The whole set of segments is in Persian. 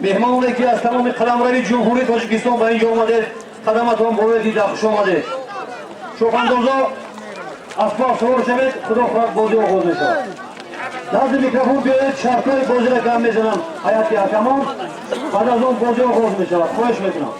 مهمانی که از تمام قلمروی جمهوری تاجیکستان به اینجا آمده خدمتتون باید خوش آمده. شوخاندوزا اسباب سوار شوید، خدا خواهد بازی آغاز میشود. نزد میکروفون بیایید، شرطای بازی را گم میزنم حیاتی حکمان، بعد از آن بازی آغاز میشود. خواهش میکنم.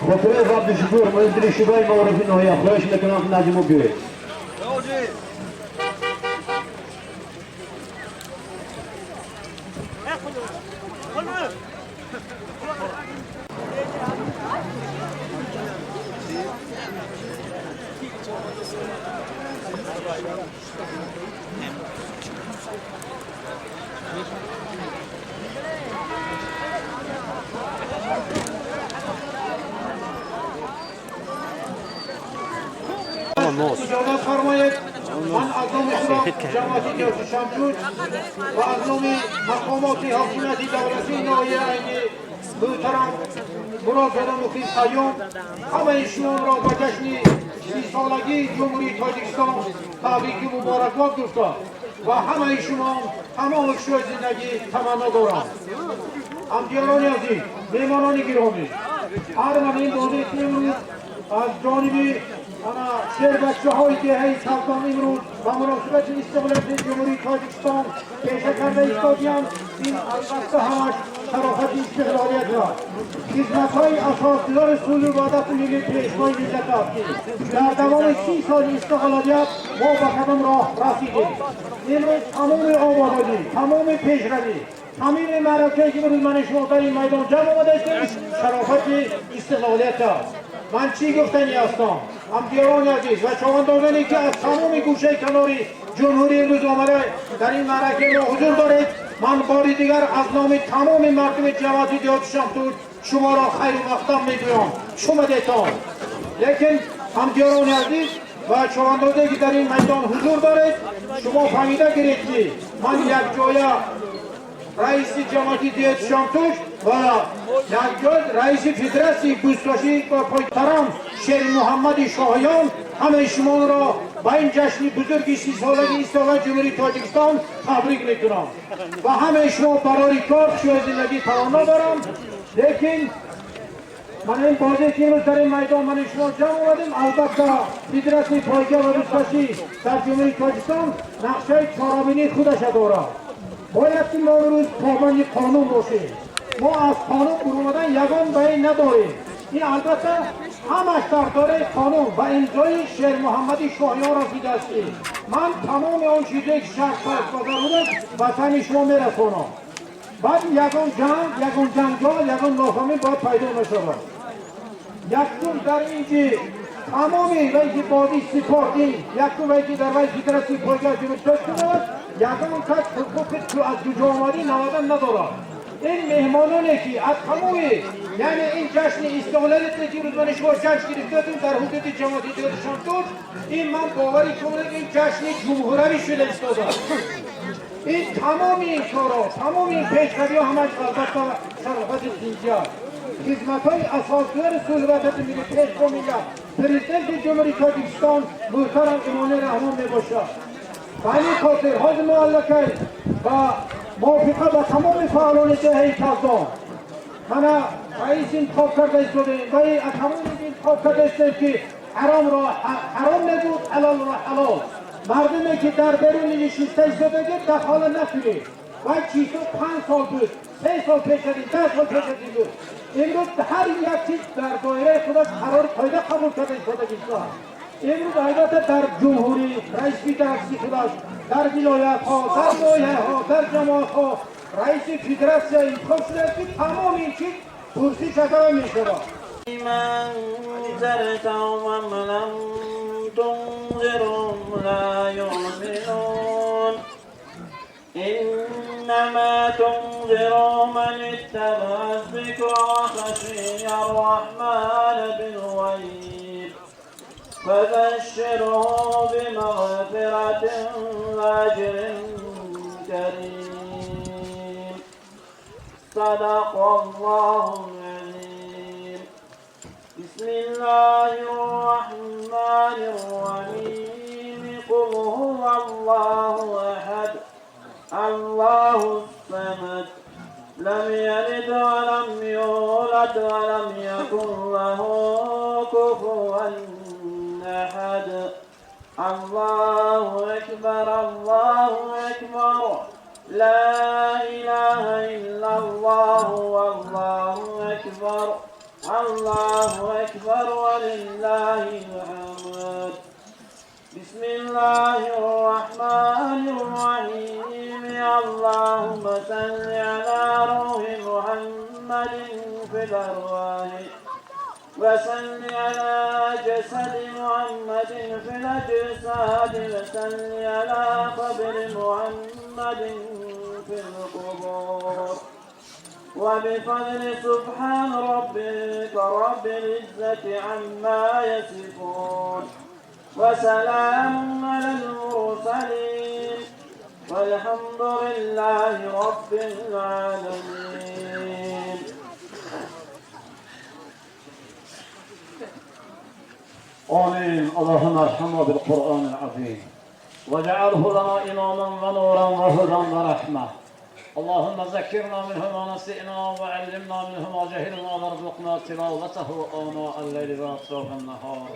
خاطره عبدالشکور مدیر شورای معارف ناحیه خواهش میکنم که نجمو بیایید. اجازت فرمایید من از نام جماعت نیاز شمشود و از نام مقامات حاکمیتی دولتی ناحیه محترم مراد مقیم قیوم همه شما را به جشن 30 سالگی جمهوری تاجیکستان تبریک مبارکباد گفتم و همه شما تمام شوی زندگی تمنا دارم. همکاران عزیز، مهمانان گرامی، هر من این بازی امروز از جانب شهر بچه‌های دهه سلطان امروز و مناسبت استقلالیت جمهوری تاجیکستان پیشه کرده ایستادیم. این البته همش شرافت استقلالیت را خدمت‌های اساسدار سوی و وحدت ملی پیشوای ملت است. در دوام 30 سال استقلالیت ما به قدم راه رسیدیم. امروز تمام آبادانی، تمام پیشروی، تمام معرکه‌ای که امروز من شما در این میدان جمع آمده است شرافت استقلالیت است. من چی گفتنی هستم؟ همکاران عزیز و چاوندازانی که از تمام گوشه کناری جمهوری امروز آمده در این معرکه ما حضور دارید، من باری دیگر از نام تمام مردم جماعت نیاز شمشود شما را خیر و مقدم میگویم. شما دیتان لیکن همکاران عزیز و چاوندازانی که در این میدان حضور دارید، شما فهمیده گیرید که من یک جای رئیس جماعتی دیت شامتوش و یک جای رئیس فدراسیون بوزکاشی و پایترم شیر محمد شاهیان همه شما را با این جشن بزرگ 30 سالگی استقلال جمهوری تاجیکستان تبریک میکنم و همه شما برای کار شوی زندگی توانا دارم. لیکن من این بازی که امروز در این میدان من شما جمع آمدیم، البته فدراسیون پایگاه و بوزکاشی در جمهوری تاجیکستان نقشه چهاربینی خودش دارد. باید که ما امروز پابند قانون باشیم. ما از قانون برآمدن یگان بیان نداریم. این البته همش در داره قانون و امضای شیر محمد شاهیان رسیده است. من تمام آن چیزی که شخص فرض بوده وطن شما میرسانم. بعد یگان جنگال یگان نافهمی باید پیدا میشود. یکم در اینجا تمامی وقتی بازی سپاردیم، یکم وقتی در وقتی فدراسیون پایگاه جمهوری تاجیکستان یگان کس حقوق تو از کجا آمدی نوادن ندارد. این مهمانانی که از تمام یعنی این جشن استقلالیت که روز من شما جشن گرفتیم در حدود جماعت نیاز شمشود، این من باوری کنم این جشن جمهوری شده ایستاده. این تمام این کارا، تمام این پیشروی ها همش البته شرافت اینجا خدمت‌های اساسدار سوی وحدت ملی پیشوا ملت پرزیدنت جمهوری تاجیکستان محترم امامی رحمان میباشد. و همین خاطر حاضر معلقه و موافقه با تمام فعالان دهه کلدان من رئیس انتخاب کرده ایستادیم و از تمام انتخاب کرده ایستادیم که حرام را حرام نگود، حلال را حلال. مردمی که در بیرون نشسته ایستادگی دخال نکنید و چیزا 5 سال بود، 3 سال پیش شدیم، 10 سال پیش شدیم بود. امروز هر یک چیز در دایره خودش قرار قاعده قبول کرده ایستادگی است. امروز البته در جمهوری رئیس فدراسیون خودش در ولایت ها، در ناحیه ها، در جماعت ها رئیس فدراسیون انتخاب شده که تمام این چیز پرسش شده می شود. من زرت و من لم تنظرهم لا یؤمنون وأنذروا من اتبع الذكر وخشي الرحمن بالغيب فبشره بمغفرة وأجر كريم. صدق الله العظيم. بسم الله الرحمن الرحيم. قل هو الله أحد الله الصمد لم يلد ولم يولد ولم يكن له كفوا أحد. الله أكبر الله أكبر لا إله إلا الله والله أكبر الله أكبر ولله الحمد. بسم الله الرحمن الرحيم. اللهم صل على روح محمد في الأرواح وصل على جسد محمد في الأجساد وصل على قبر محمد في القبور وبفضل سبحان ربك رب العزة عما يصفون وسلام على المرسلين والحمد لله رب العالمين. آمين. اللهم ارحمنا بالقرآن العظيم واجعله لنا إماما ونورا وهدى ورحمة. اللهم ذكرنا منه ما نسينا وعلمنا منه ما جهلنا وارزقنا تلاوته آناء الليل وأطراف النهار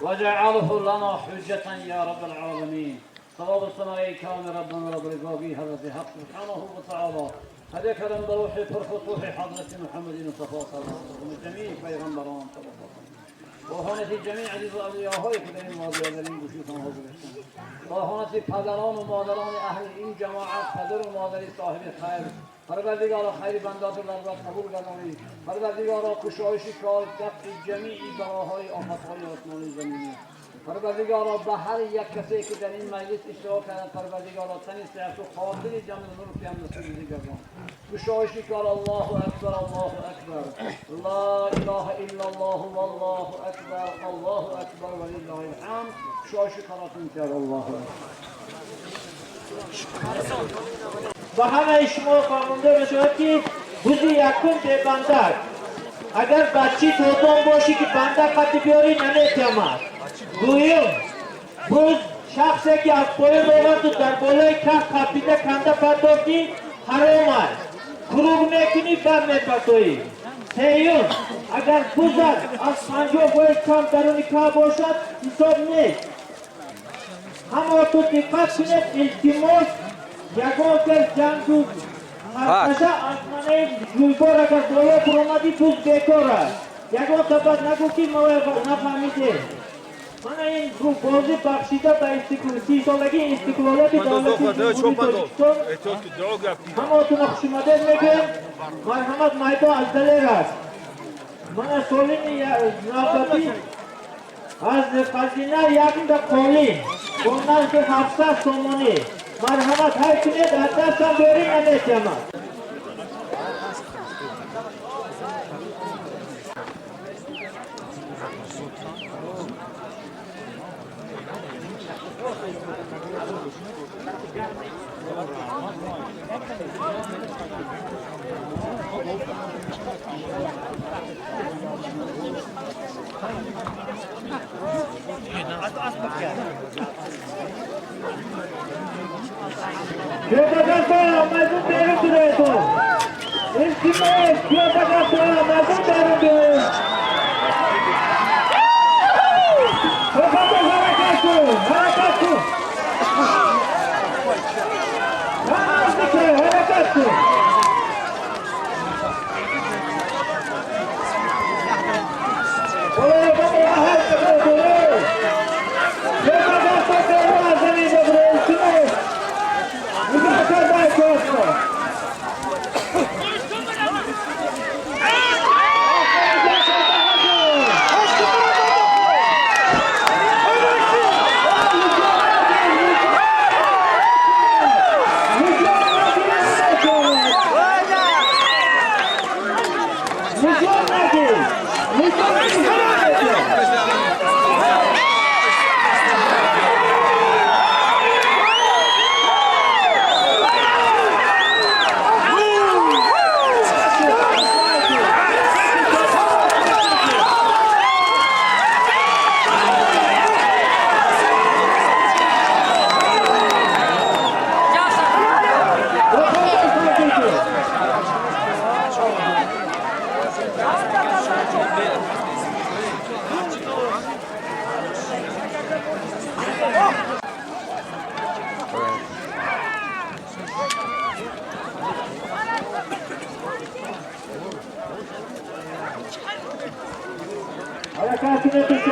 واجعله لنا حجة يا رب العالمين. صواب السماء كان ربنا رب العالمين هذا حق سبحانه وتعالى. هذا كلام بروح فرفتوح حضرة محمد صلى الله عليه وسلم جميع پیغمبران صلى الله عليه وسلم واهانت جميع عزیز و اولیاءهای که در این واضح در این گوشیتان حاضر هستند. واهانت پدران و مادران اهل این جماعت، پدر و مادری صاحب خیر، پروردگارا خیر بندات و لذت قبول گردانی. پروردگارا گشایش کار دفع جمیع بلاهای آفتهای آسمانی زمینی. پروردگارا به هر یک کسی که در این مجلس اشتراک کرد، پروردگارا تن صحت و خاطر جمع نور که هم نصیب گردان. گشایش کار الله اکبر الله اکبر لا اله الا الله والله اکبر الله اکبر ولله الحمد. گشایش کاراتون کرد الله اکبر. و همه شما فرمانده بشود که بوزی یکم به بندر اگر بچی توتون باشی که بندر خطی بیاری نمیتیامد. دویم بوز شخصی که از پای روغن تو در بالای کف خفیده کنده پرداختی حرام است. کروب میکنی بر میپرتویی. سیون اگر بوزد از 50 باید کم درونی که باشد حساب نیست. همه تو دقت کنید التماس یکان که جنگ هرکشه آسمانه جویبار اگر بالا برامدی بوز بیکار است. یکان تا بعد نگو که ما نفهمیده. من این بازی بخشیده به سالگی استقلالات دولتی جمهوری تاجیکستان همه تو نقش مدد میگم. مرحمت مایدا از دلیر است. من سالین نابطی از خزینه یک تا قالی بندن که 700 سومانی مرحمت های کنید از دستم بیاری نمیتیمد.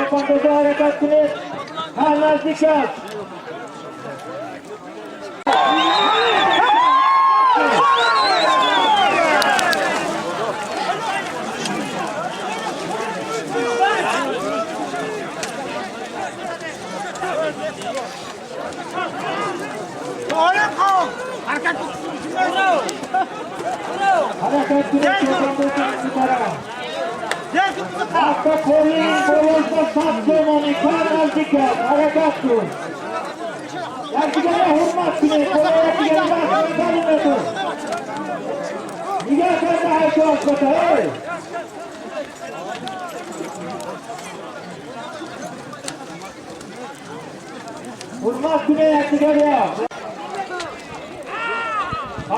cho'pondo'za harakat qilib, ha nazdik است. Harakat qilib cho'pondo'za taraf. Hafta qo'lning bo'lishda sabzamoni nazdik است. Harakat qil. Yaktiga hurmat qiling, qo'yayotgan vaqtda Niga katta hayot qota, ey? Hurmat qiling yaktiga.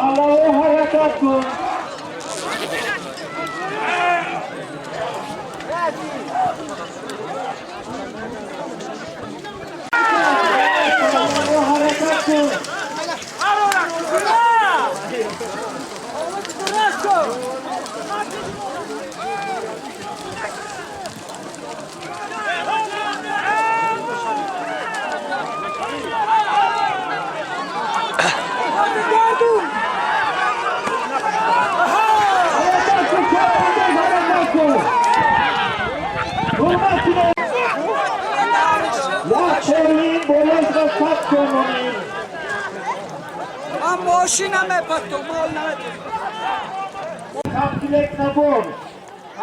Allohu harakat qil. ماشینم پتو مال نمیده کمپلک نبود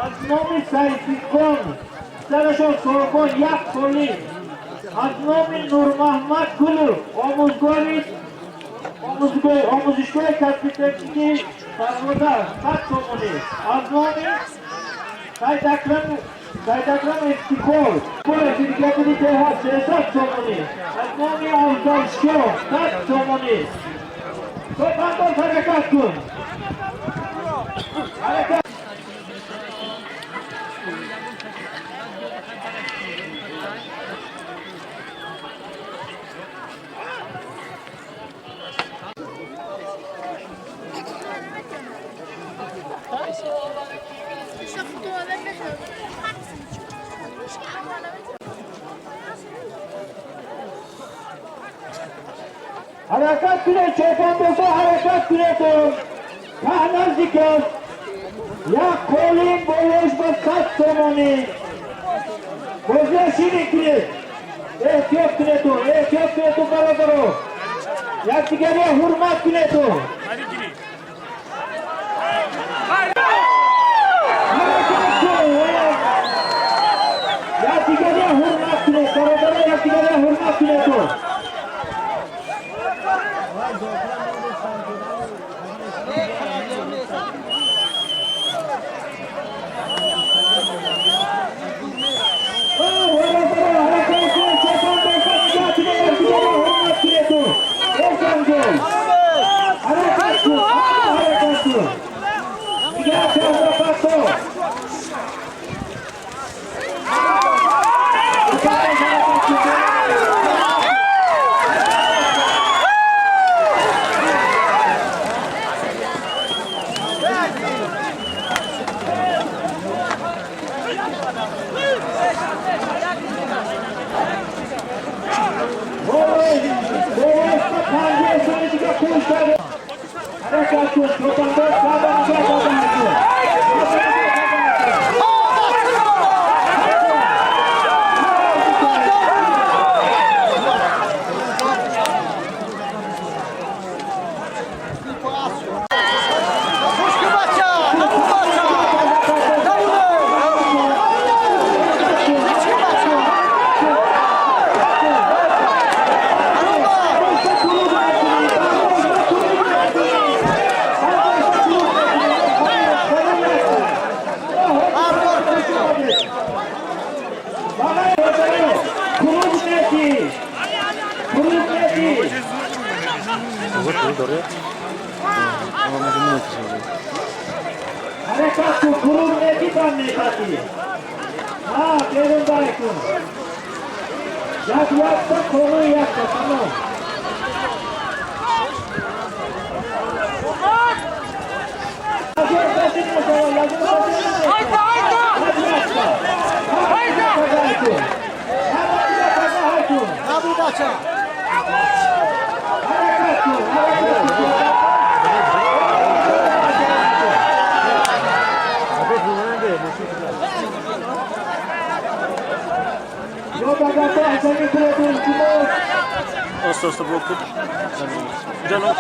از نام سیفیکان سرشان سرگان یک پولی از نام نور محمد گلو آموزشگاه کسبی تکنیکی سرمدر 100 تومانی از نام سید اکرم استیقلال شرکتی دهات 300 تومانی از نام آزادشاه 100 تومانی Cho'pondo'z harakat qil. Harakat. Harakat qiling, cho'pondo'za harakat qiling. Ha nazdik است. Ya qo'ling bo'lishda 100 tomoni. Ko'zlashini qiling. Ehtiyot qiling, barodaro. Yaktiga hurmat qiling. Harakat qiling. Yaktiga hurmat qiling, barodaro, yaktiga hurmat qiling. Harekatku gurur editan nekati. Ha, gelin baykun. Yak yapta, konu yapta, tamam. Hayda! kın. Tabii baça. Hareket kın. Osta bırakıp canım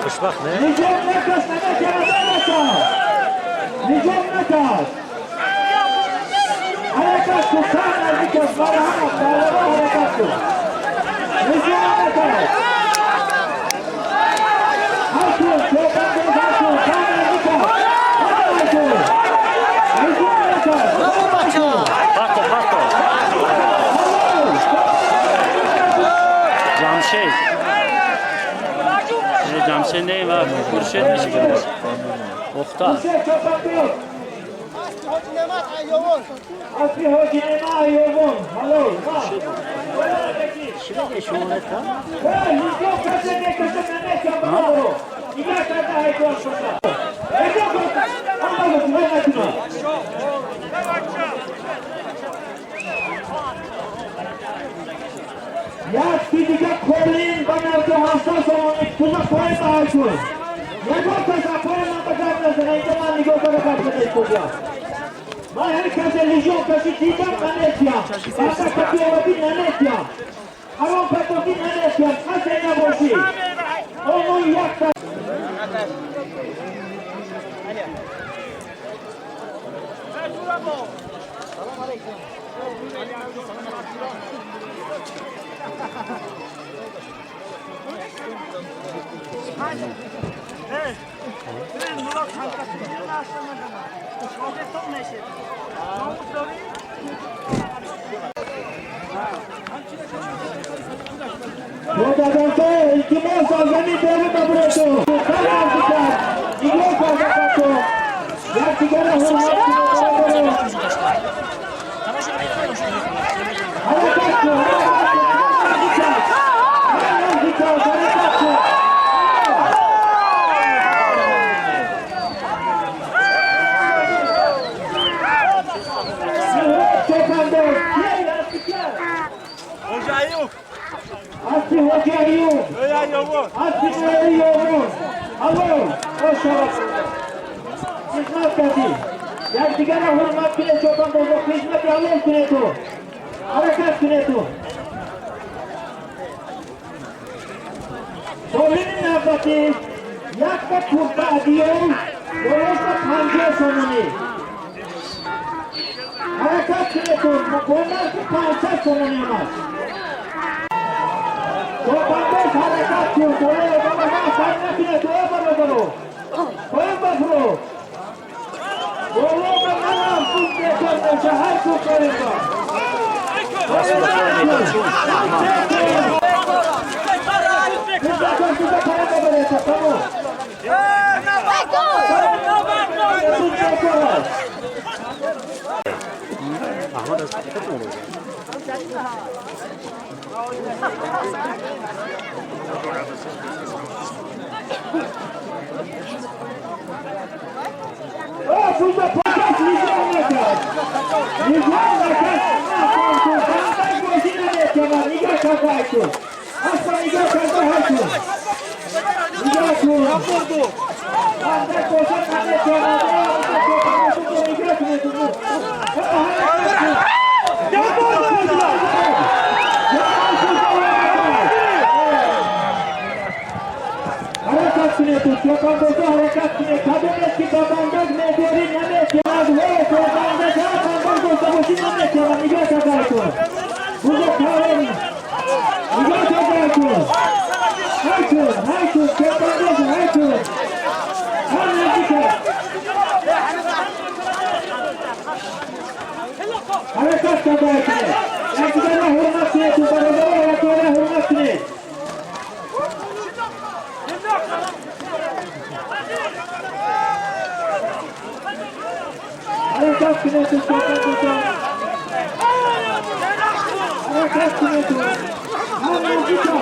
Kuşbak ne? Jamşe ne var? Kurşet mi çıkıyor? Muhtar. Asli hocinema ayovun. Hello. Şimdi de şu ne tam? Ya tidiga kolin banardo hassas olmak tuza koyma ayku. Ne korkasa koyma bakardasın. Enteman ligotara kapsada koca. Ben herkese lejyon kaşı diyeceğim nanetya. Hatta kapıyavati nanetya. Havan patoki nanetya. Kasena boşi. Onu yakta. Salam aleyküm. Evet. Ben Murat Hakkı'nın aşağıda. Şöyle son neşe. Rodadanto, iltimos azami devi babreto. Salam dikkat. İgor fazlato. Ya sigara hurmat. Asli hoca yok. Öyle yok. Asli öyle yok. Alo, hoş geldin. Hizmet dedi. Ya sigara hurmat bile çoban bozuk hizmet alın sünetu. Hareket sünetu. Sorunun nefreti yakta kurta ediyor. Dolayısıyla panca sonunu. Hareket sünetu. Bunlar ki panca sonunu. Çobandaş harekat yok. Oraya bana sahnetine doya bakalım. Koyun bakalım. Oraya bakalım. Bu geçerlerse her çok koyun var. Koyun bakalım. Size para da verecek. Tamam. Ahmet Öztürk'e mi oluyor? Burada paket vizyon yeter. Vizyon yeter. Bantaj başına yeter. Niga kakaytı. Hasta niga kakaytı. Niga kakaytı. Yapırdı. Bantaj başına yeter. Niga kakaytı. Hareket sünetu, çobandozu hareket sünetu. Kademet ki babandaz medori nemet yanaz ve çobandozu çobandozu savaşı nemet yanaz. Niga kakaytı. Burada kavim. Niga kakaytı. Haytı, çobandozu haytı. Hareket sünetu. Hareket kakaytı. Erkeklerine hürmet sünetu. Baradara erkeklerine hürmet sünetu. Hareket sünetu. Çobandozu. Hareket sünetu. Hareket sünetu.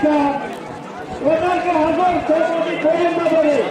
Сирка, однако Хазар Сомони поем набори.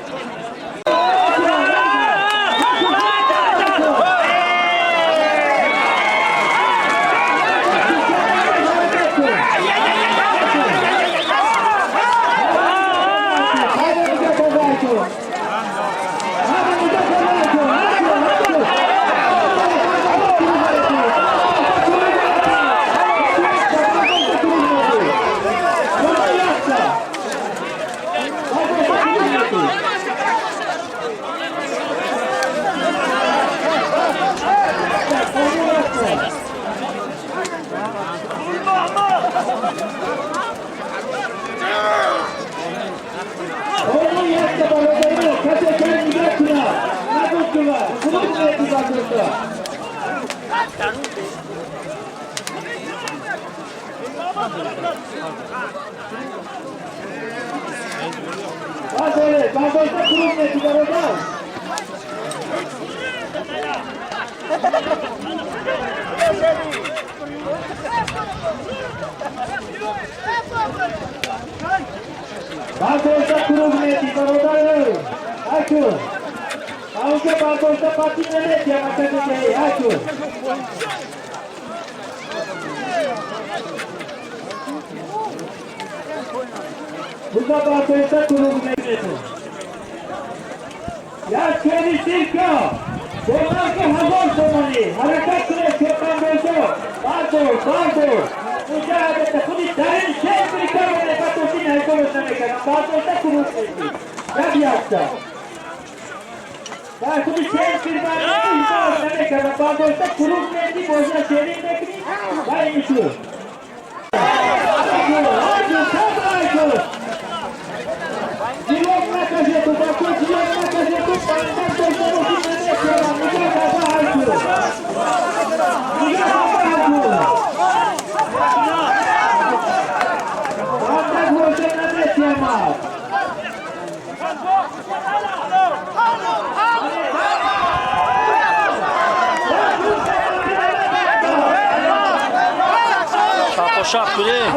Şap bile.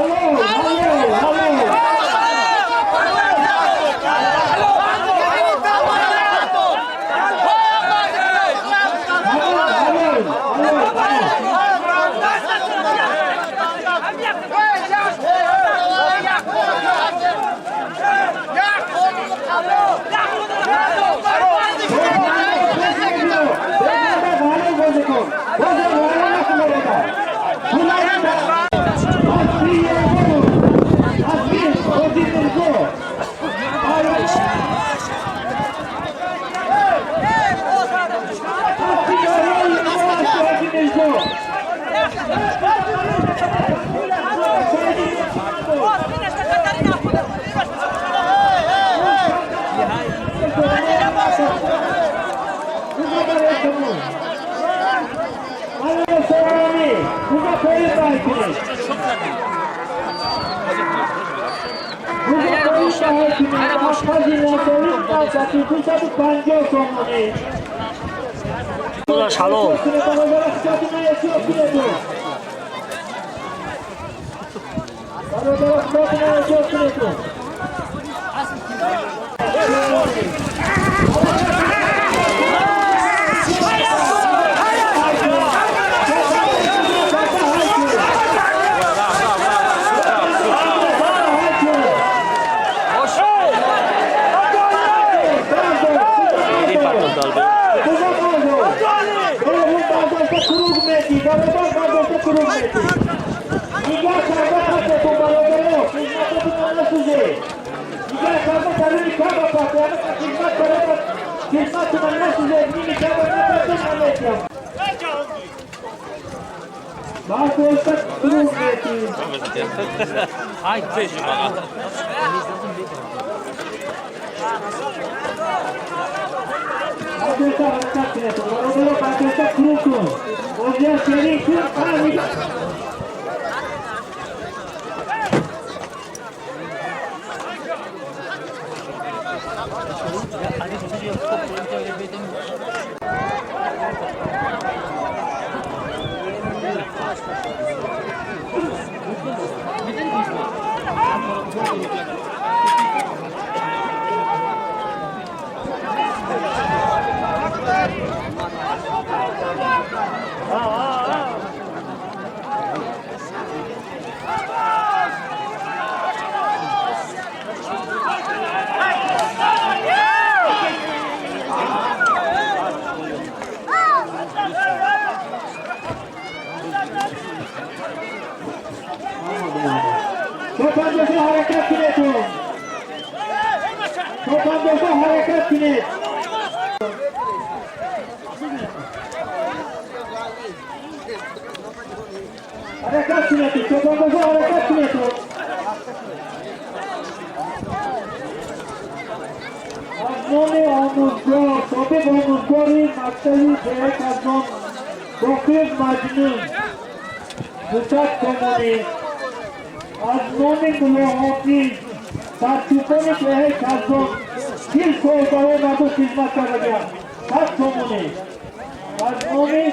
Hallo. Ay, beş bana. Topandozu hareket kinetin. Topandozu hareket kinet. Hareket kinetin. Topandozu hareket kinetin. Aznoni omuzgor, tabib omuzgori maktabi direk aznon doktor majnun Mutat Komoni Aznoni Gulohoti Sartuponi Kehe Kazon Dil Kovdaro Nadu Hizmat Karagya Tat Komoni Aznoni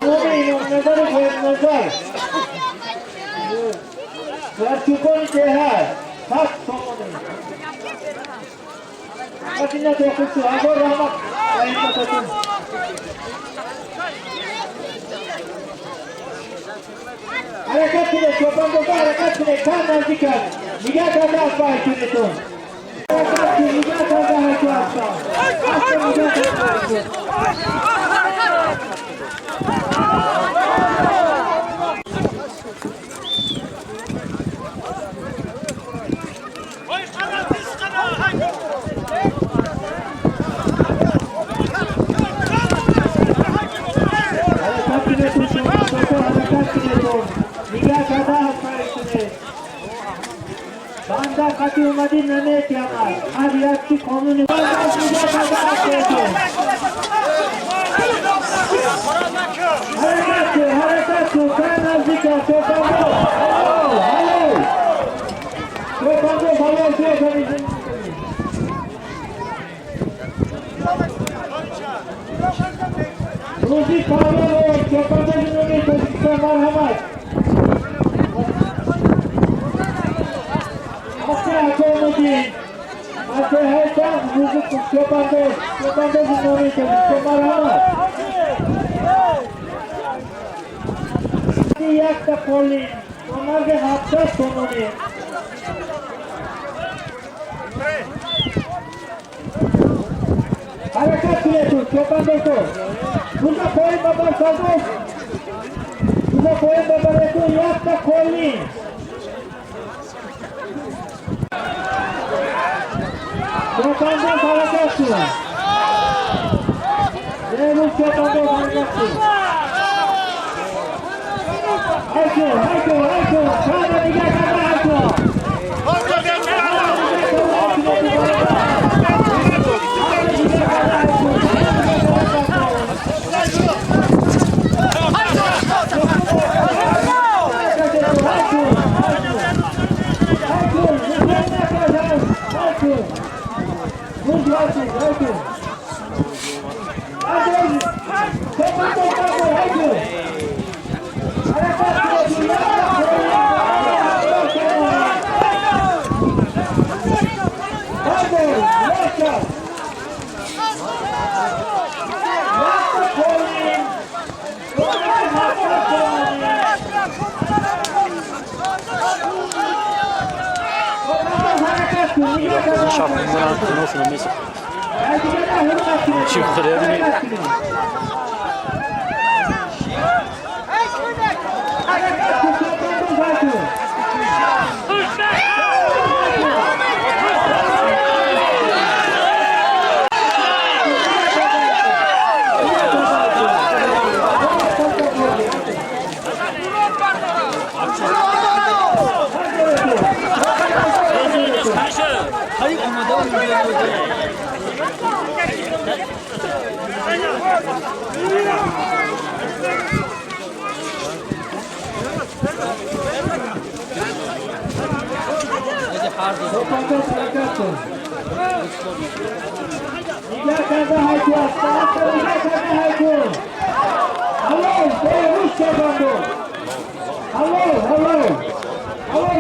İnanmazları Koyunmazlar Sartuponi Kehe Tat Komoni Aslında dokusu, Agor Rahmat Sayın Takım. Hareket bile, çobandoza hareket bile, kan nazikat. Nigat ada asla hükümetin. Hareket bile, nigat ada hükü asla. Asla nigat ada hükü. Banda kati umadi Mehmet Yamal, Adiyatçı konunu hareket, sen nazika, Topando, alo, Topando, falan söyleyeceğim. Ruzi Pavlov, Topando Җумһурии Тоҷикистон, marhamat. Akomodin, Ateheta, müzik, Topando Җумһурии Тоҷикистон, marhamat. Yakta Polin, onlarga hafta sonuni. Hareket biletur, Topando'su. Burada koyun babar sazok. Burada koyun babar etur, yakta Polin. Topando hareketli. Değerli Topando hareketli. Hayko. Sana diga kadar hayko. Hello.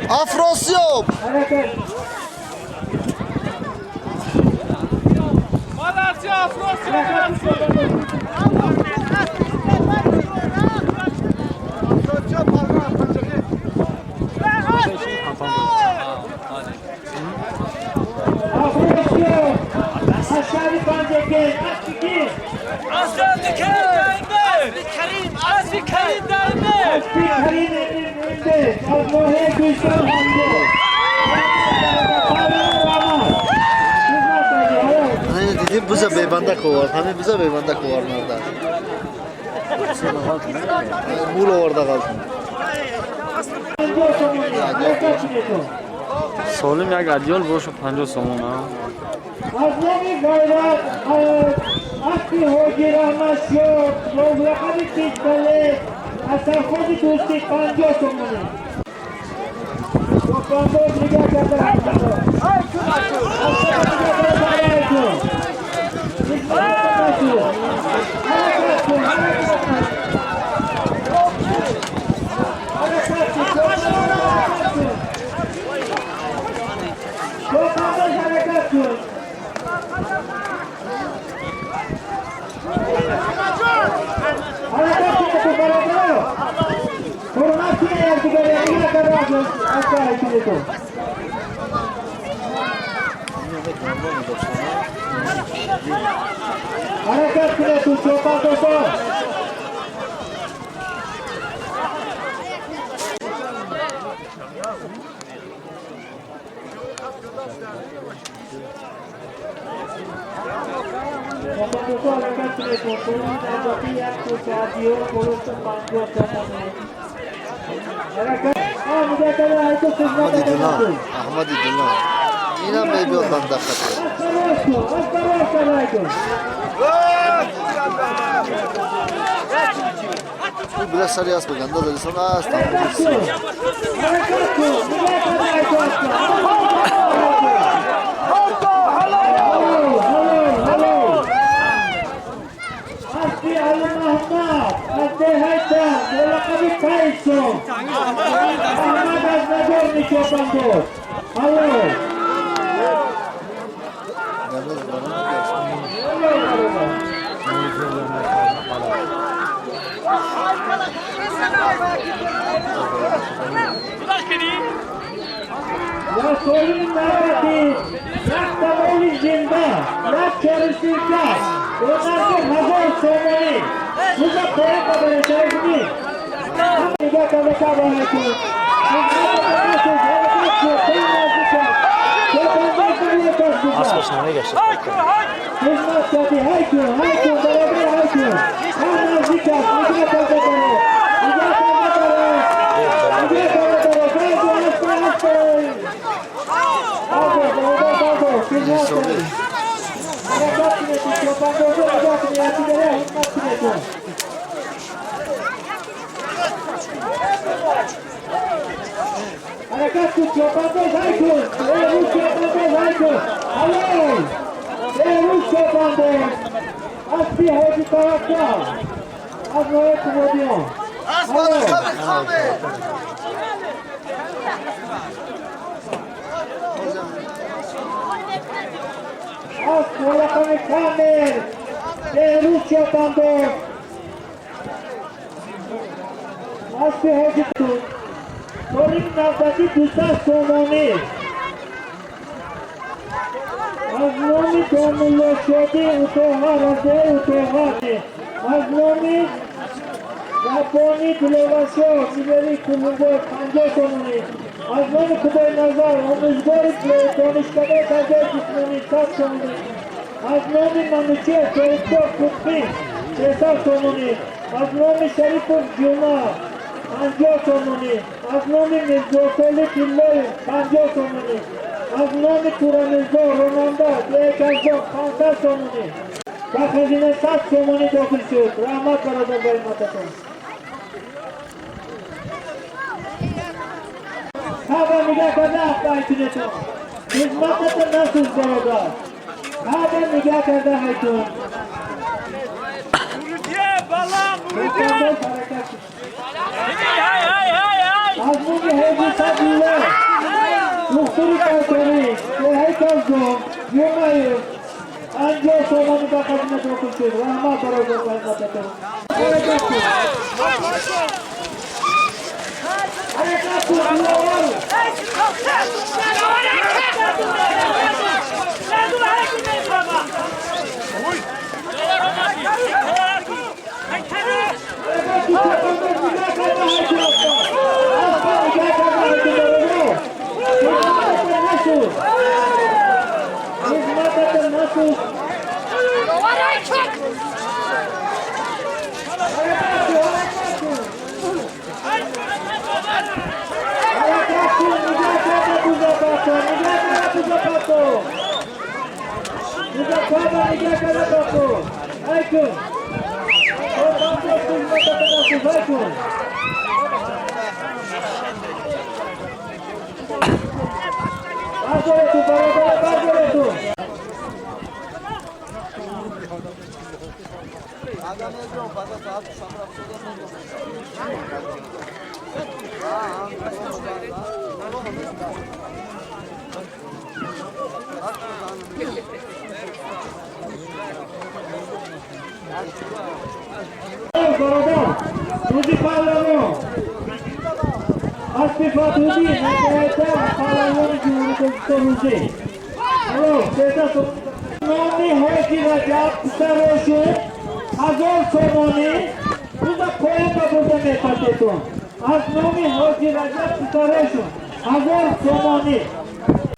Afrosiyop. Bize beybandak var. Hani bize beybandak var nerede? Mula orada kalsın. Solim yak adyol boşu 50 somon ha. Azami gayret, akli hoji rahmasyon, yolrakani kitbali, asarfoji dosti 50 somon. Topandoz liga kadar. Hareket bile tut, çoban topu. احمدی دلال اینم میبیاد بنده خطر بلا سری است بگنده دلیسان است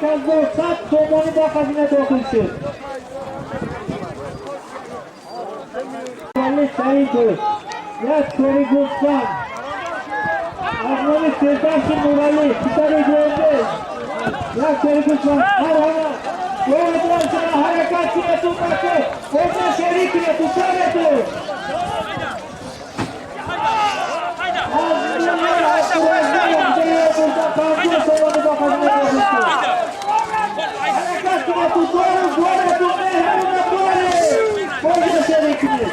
100 سومانی با خزینه داخل شد. ولی سعید یک سری گفتن از نام سردشت نورالی پسر جوانده یک سری گفتن هر همه دورتون شما حرکت کنه تو بکه خودنا شریک کنه تو سره تو از نام اکترازی یک بردن 50 سومانی با خزینه داخل شد. حرکت کنه تو دوره تو مهرون دوره خودنا شریک کنه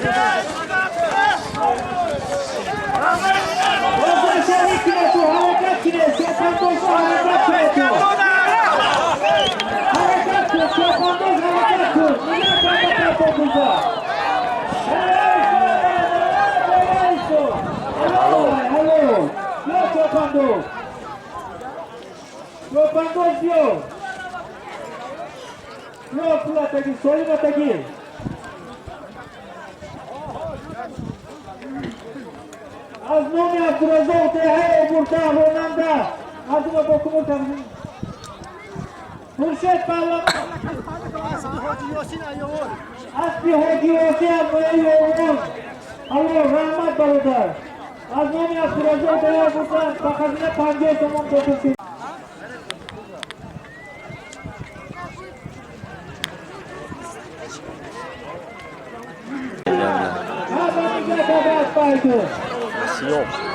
از نام عبدالرزاق دهه برده روننده از اون با کمون تقدیم مرشد پهلوان اسبی حاجی یاسین از مایه یارمان الله رحمت برادر از نام عبدالرزاق دهه برده با خزینه 50 تومان داخل شد. Yok.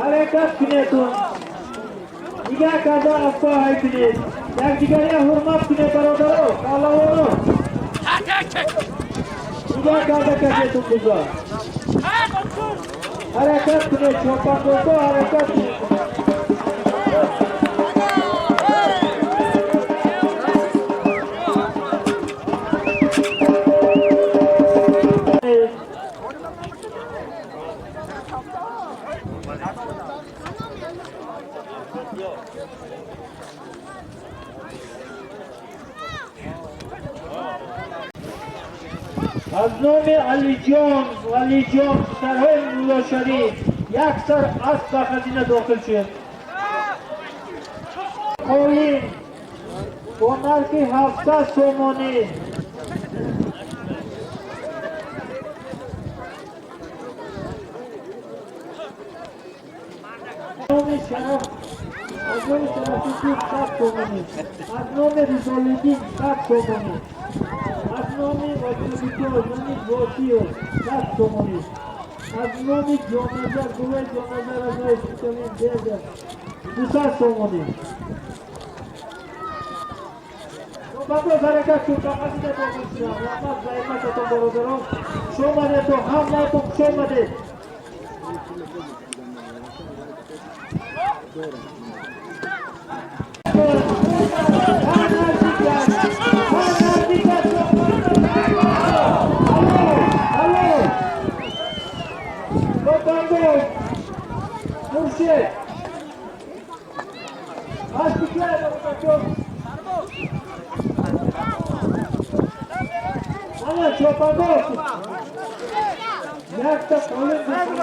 حرکت کنه تو دیگه کرده افتا های کنید یک دیگری حرمت کنه برادرو پهلوانو دیگه کرده کسی تو بزار حرکت کنه چوپان دوستو حرکت کنه از نام علی جان سرهای مولا شریف یک سر اسب به خزینه داخل شد. قالین با نرخ 700 تومانی از نام شرفی 100 تومانی از نام رضالدین 100 تومانی از نام وکیلیتو یعنی باتیو 100 تومانی از نام جامعه گوه جامعه رضای سیستمین دیگر 200 تومانی Çobanlar hareket kurdu. Hazine konuşuyor. Yapmaz zayıflar satın borudur. Şomadı to hamla to şomadı. Murşid. Astikler bakıyor. Ana çobanlar. Yakta kolun. Hadi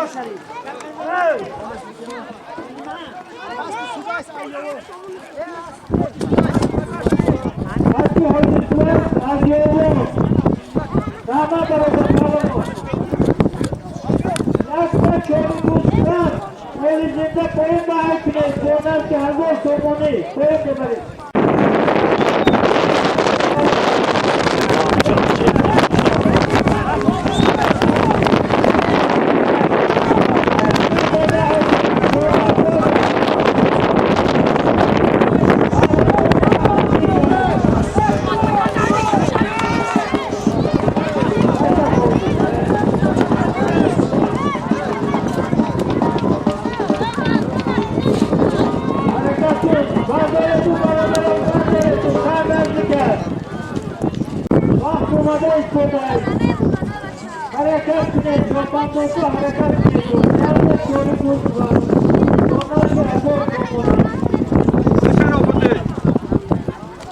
hazırlar. Hadi oğlum. Dama tarafı kalın. Yakta çobanlar. Elinizde koyun da haykine. Sonlar ki hazır somoni. Koyun da bari.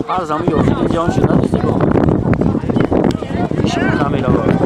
هر زمان یافته جان شده نیست با ایشون نمیره با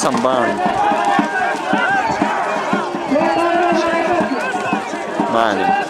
Samban. Mali.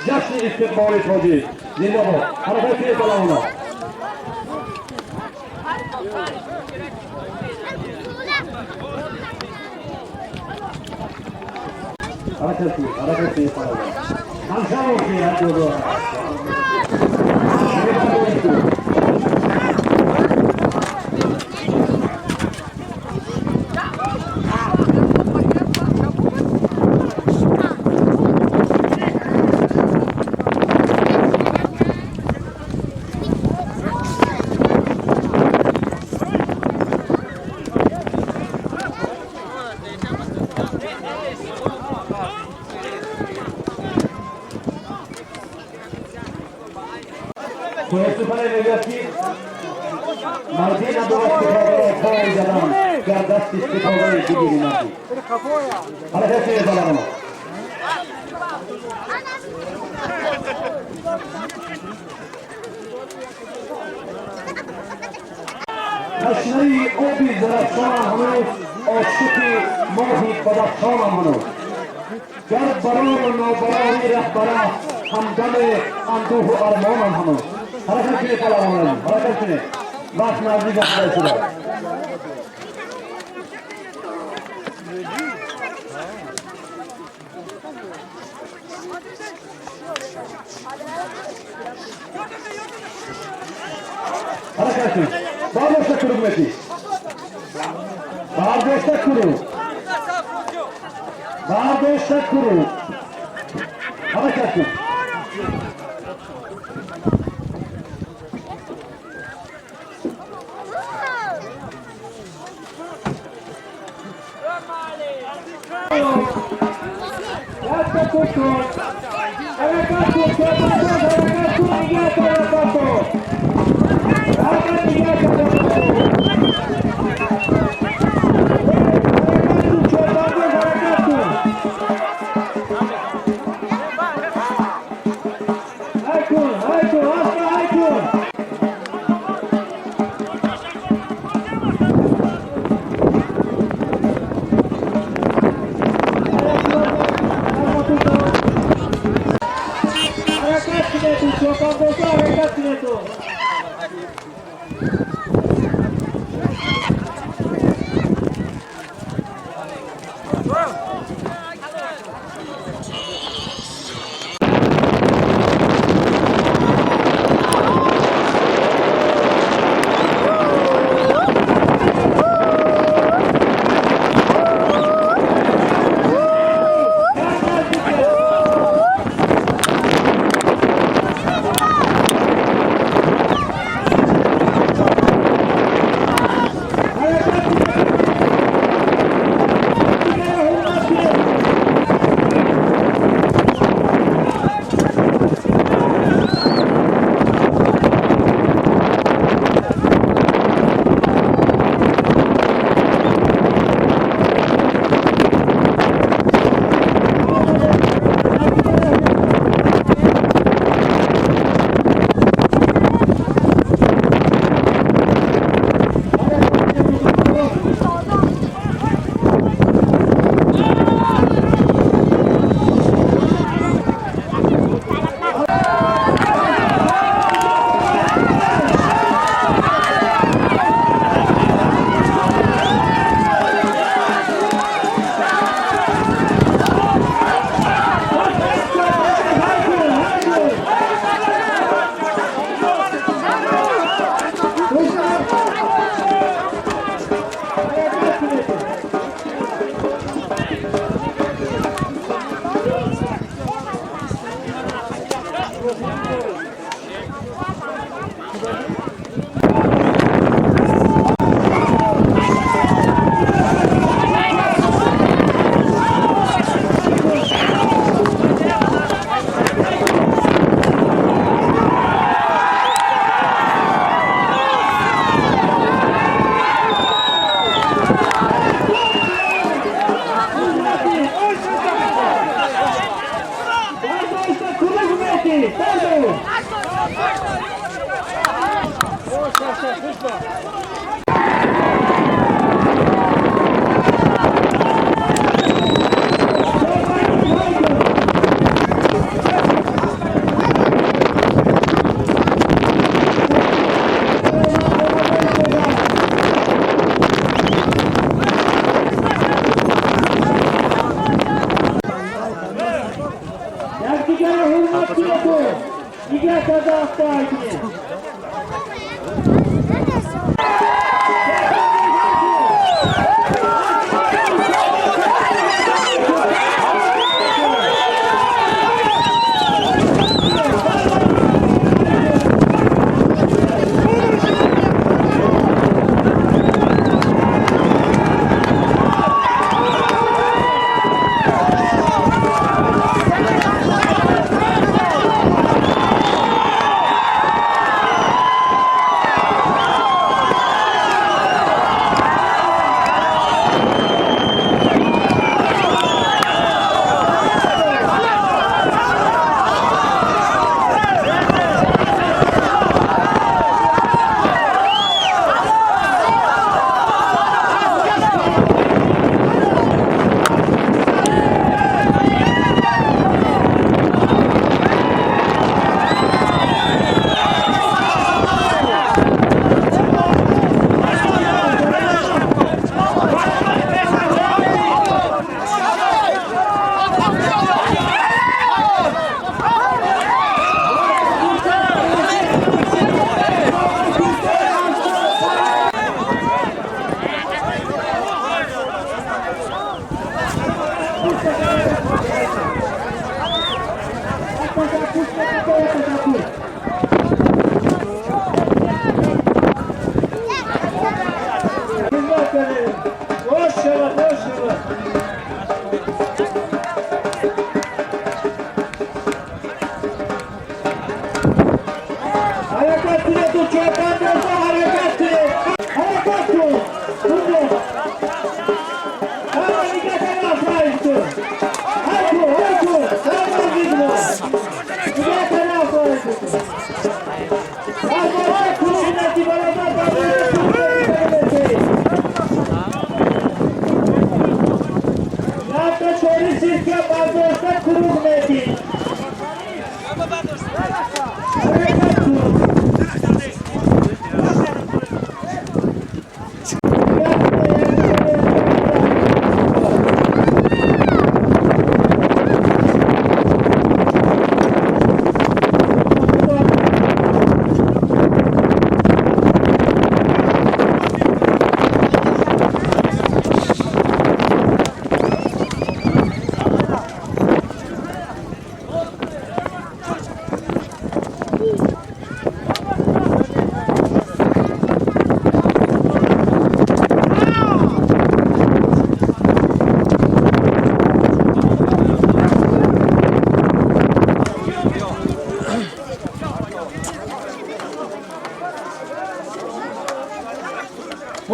ҷашни истиқлолияти Тоҷик зиндабод. ҳаракати паҳлавоно. ҳаракати паҳлавоно. ҳамшаро ки ҳатто Questo fare negativo مردی ندارد کتاب را پای زدن گر دست استفاده بگیری مردی حرکت کنید بالا ҷашни оби зарafшонам ҳанӯз ошуқи моҳи бадахшонам ҳанӯз гар барору нобарори раҳбара ҳамдаме андӯҳу армонам ҳанӯз ҳаракат кунед паҳлавонони ҳаракат кунед вақт наздик охтай шуда ҳаракат кунед бардошта куру гуметӣ бардошта куру бардошта куру ҳаракат кун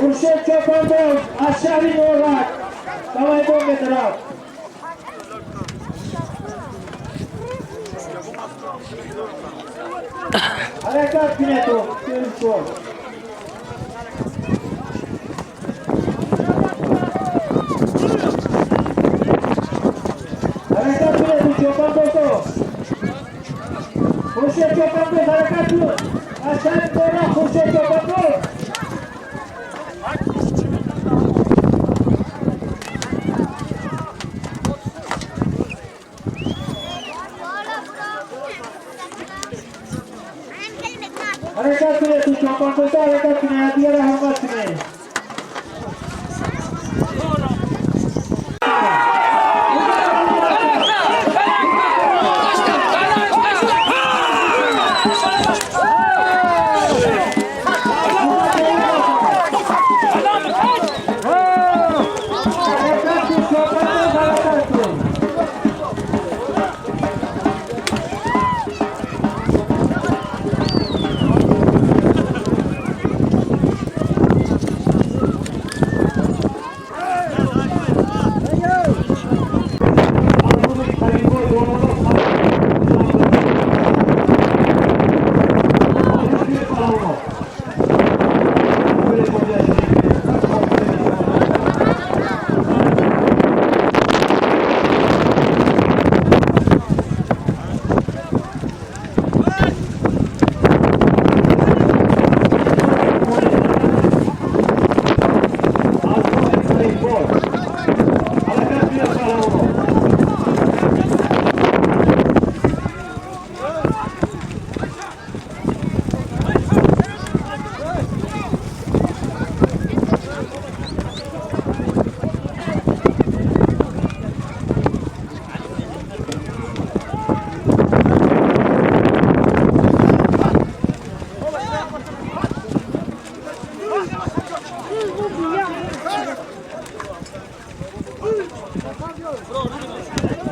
Murşid Çopanboz, aşağı olarak davay bombe taraf. Harekat Pineto, Görüşor. Harekat Pineto, Çopanboz. Murşid Çopanboz, harekat Pineto. Aşağı olarak Murşid Çopanboz. Harekat Pineto, Çopanboz'a harekat Pineto, diğer harekat Pineto.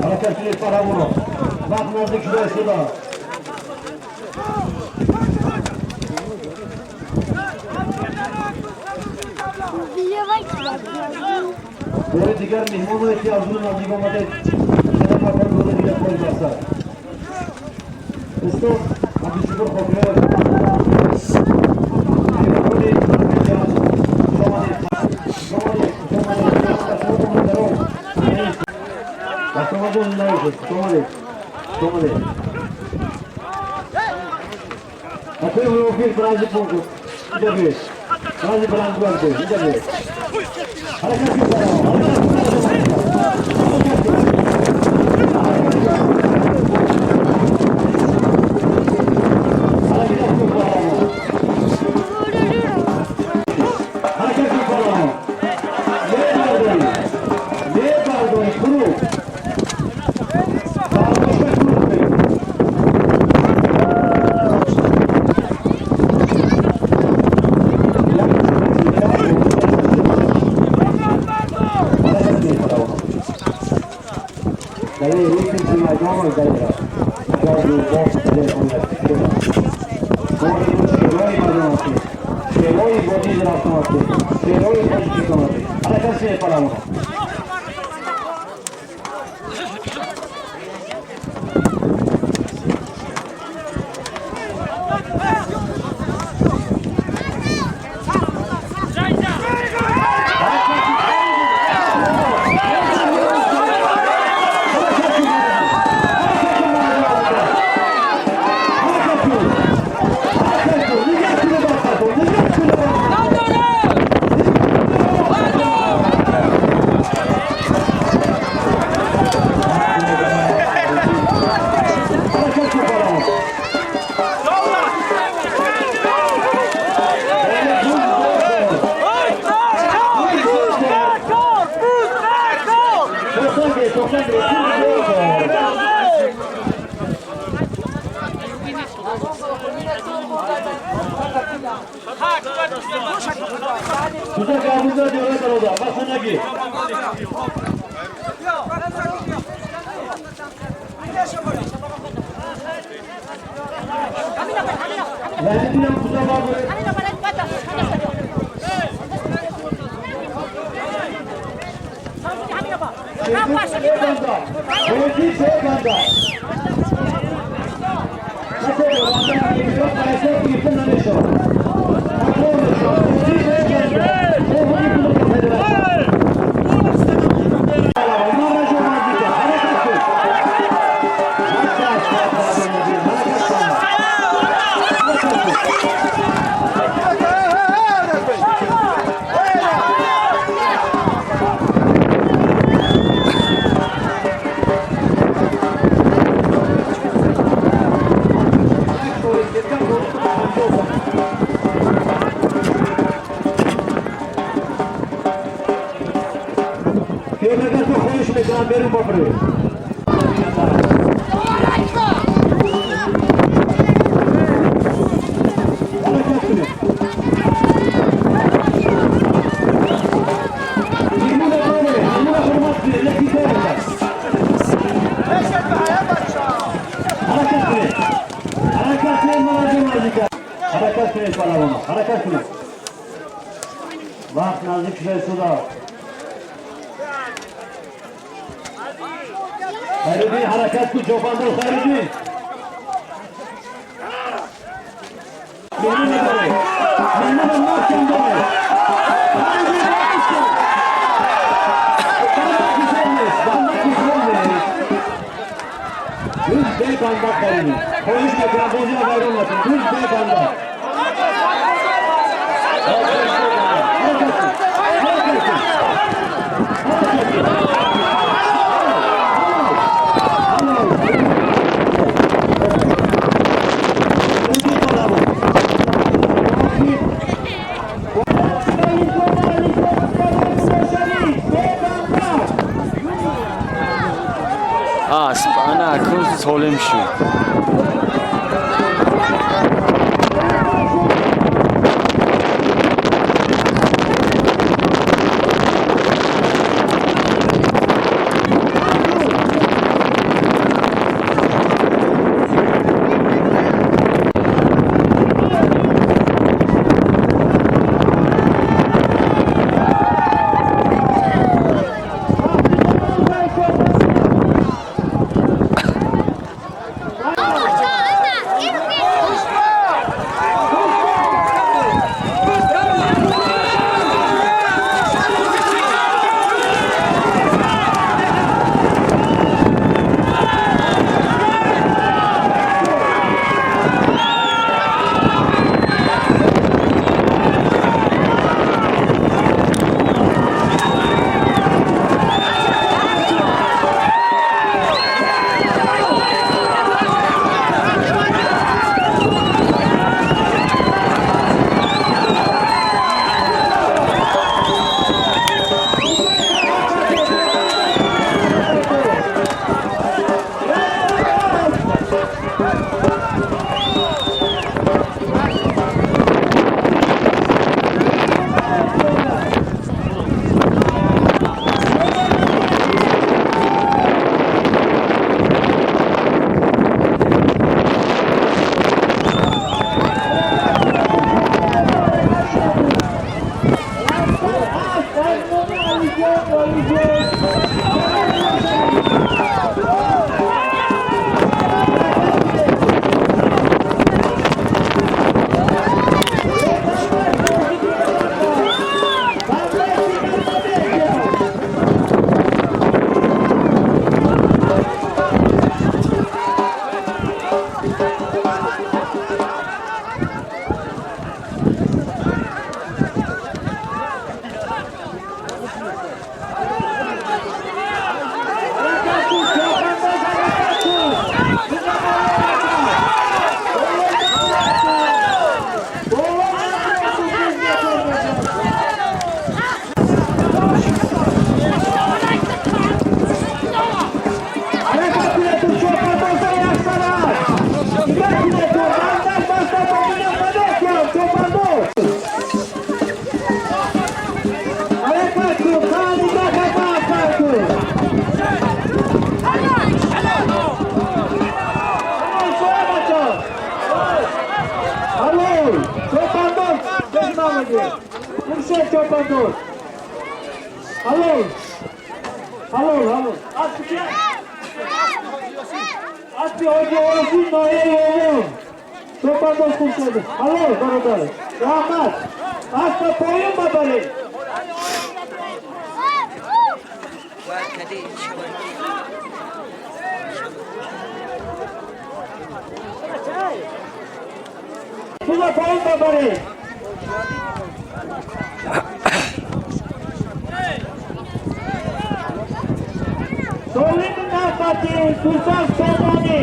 Hareketli paravunu. Bakmazdık şurası da. Böyle diğer mihmonu ihtiyacının acımamak et. Sana bakan böyle bir yapmayacaksa. Usta, abi şükür kokuyor. Tómale. Aqui eu vou vir para de pouco. Ainda vez. Para de branco branco. Ainda vez. Olha aqui para در این ریتم مردم از دایره جای باز در حالت شیرای مردم هستی شیرای بودی درستان هستی شیرای تاجیکستان هستی حرکت شیره پرامون وقت نزدیک شده خیرالدین حرکت کن چوپاندار خیرالدین مهمه نداره مهمه محکم داره روز بی بندت داریم خواهش میکنم بازی رو ویران نکنیم روز بی بندت أنا كنت سولم شو Чопандоз. Halol. Aspi hoji orasi noya yo'q. Chopandоз qo'shadi. Halol, barodar. Rahmat. Asta poyun babali. Şuna poyun babali. Solim nafati Sultan Somoni.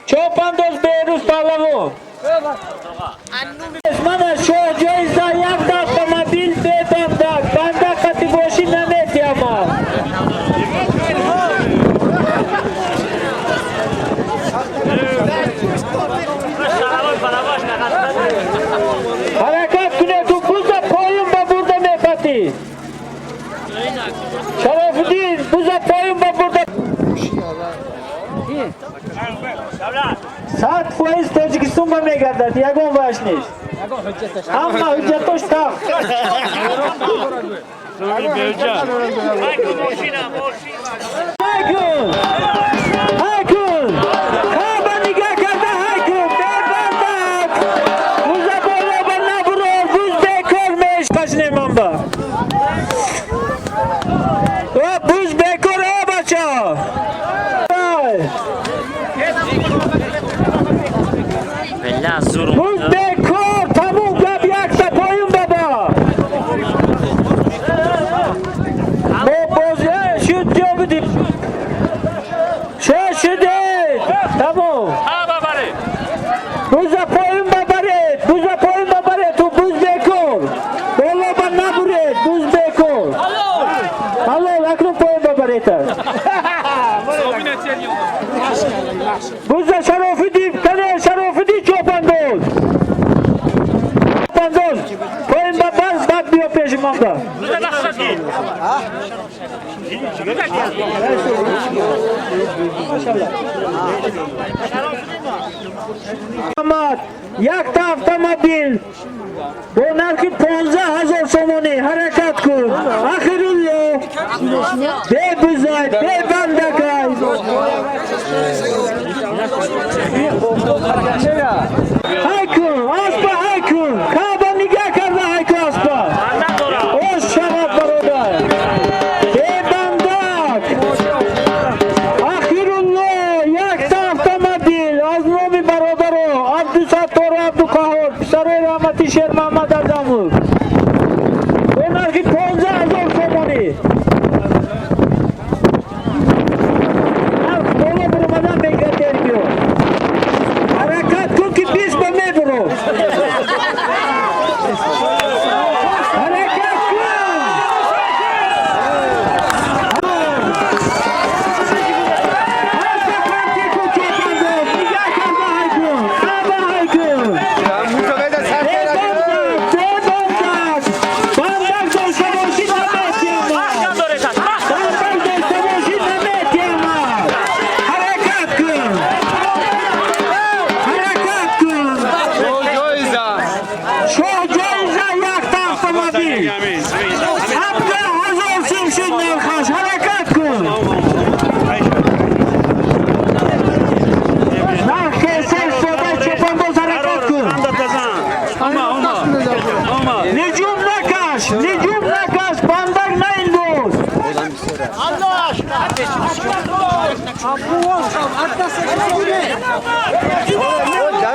Чопандоз Берус паҳлавон. Mana shu joyda yakta avtomobil bebanda banda qatiboshin nametiyama. حرکت کنه تو بوزا پایین با برده میپتی شرافالدین بوزا پایین با برده 100% تاجیکستان با میگردد یگان باش نیست همه حجتاش تخت هایکن هایکن خوابا نگاه کرده هایکن بردردک بوزا بالا با نبرو بوز بیکار میش قشنه من با بوز بیکار بچه بوز بیکار تموم گب یک تا پایون بابا شد جا بدید شدید تمام بوزا پایین ببرید بوزا پایین ببرید تو بوز بیکار بالا با نبرید بوز بیکار حالا اکنون پایین ببرید بوزا شرافالدین کنه شرافالدین چوپانداز پایین ببر بعد بیا پیش من با یک تا автомобиль با نرخ 15,000 سومانی حرکت کن آخرالله ببوزای ببندکای های کن آسپا های کن خوابا نگاه کرده های کن آسپا اوش شما برادر ببندک آخرالله یک تا автомобиль از نام برادر عبدالستار عبدالقهار پسر رحمتی شیر محمد ازمو به نرخ 15,000 سومانی نرخ بالا برمدن بگردر بیو حرکت کن که بیش با می برو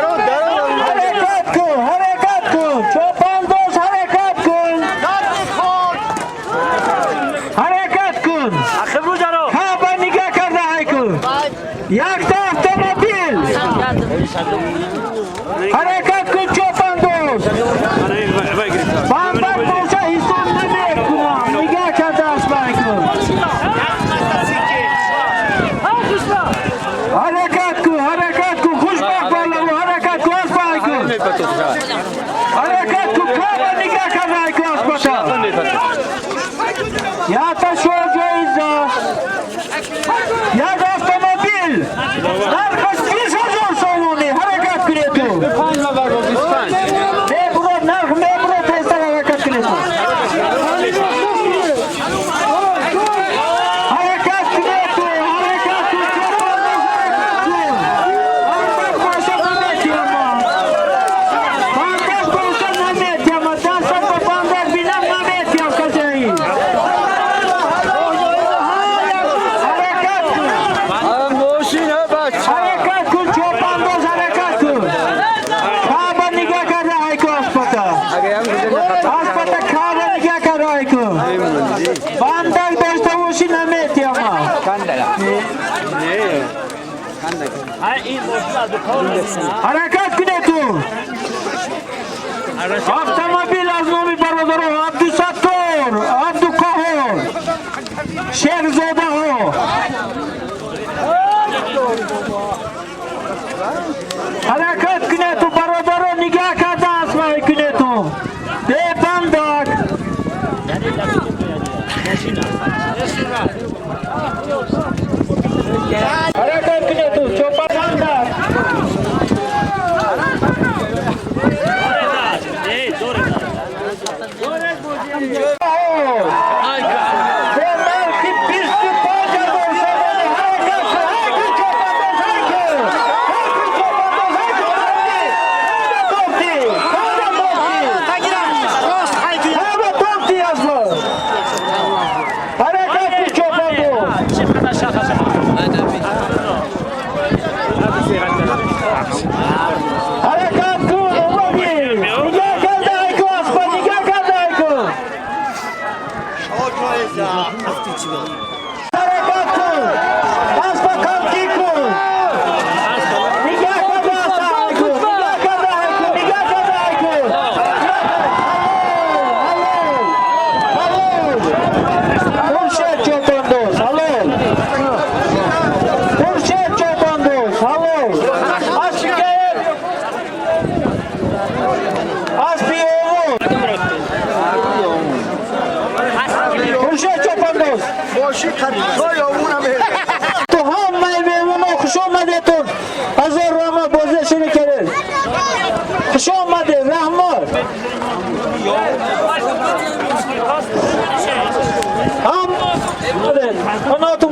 حرکت کن حرکت کن چوپانداز حرکت کن حرکت کن خوابا نگاه کرده های کن یک تا автомобиль حرکت کن چوپانداز بندر باشه حساب نمیکنم نگاه کرده اسبای کن حرکت کن خوشبخت بالا حرکت کن اسبای کن حرکت کن خوابا نگاه کرده های کن اسبتا یا تا شو جایزه یک автомобиль نرخش 20,000 سومانی حرکت کنید تو میبرو نرخ میبرو پیستر حرکت کنید تو حرکت کنید تو حرکت کن بندر باشه نمیتیم دست با بندر بینم نمیتیم کجایی حرکت کن چوپانداز حرکت کن خوابا نگاه کرده های کن اسپتا خوابا نگاه کرده های کن بندر داشته باشی نمیتی اما حرکت کنه تو автомобиль از نام برادر عبدالستار عبدالقهار شیخزاده ها حرکت کنه تو برادر نگاه کرده اسمای کنه تو ببندک حرکت کنه تو چوپا بندک تو هم میمون خوش آمده تو هزار رحمت بازه شروع کرد خوش آمده رحمت هم اونا تو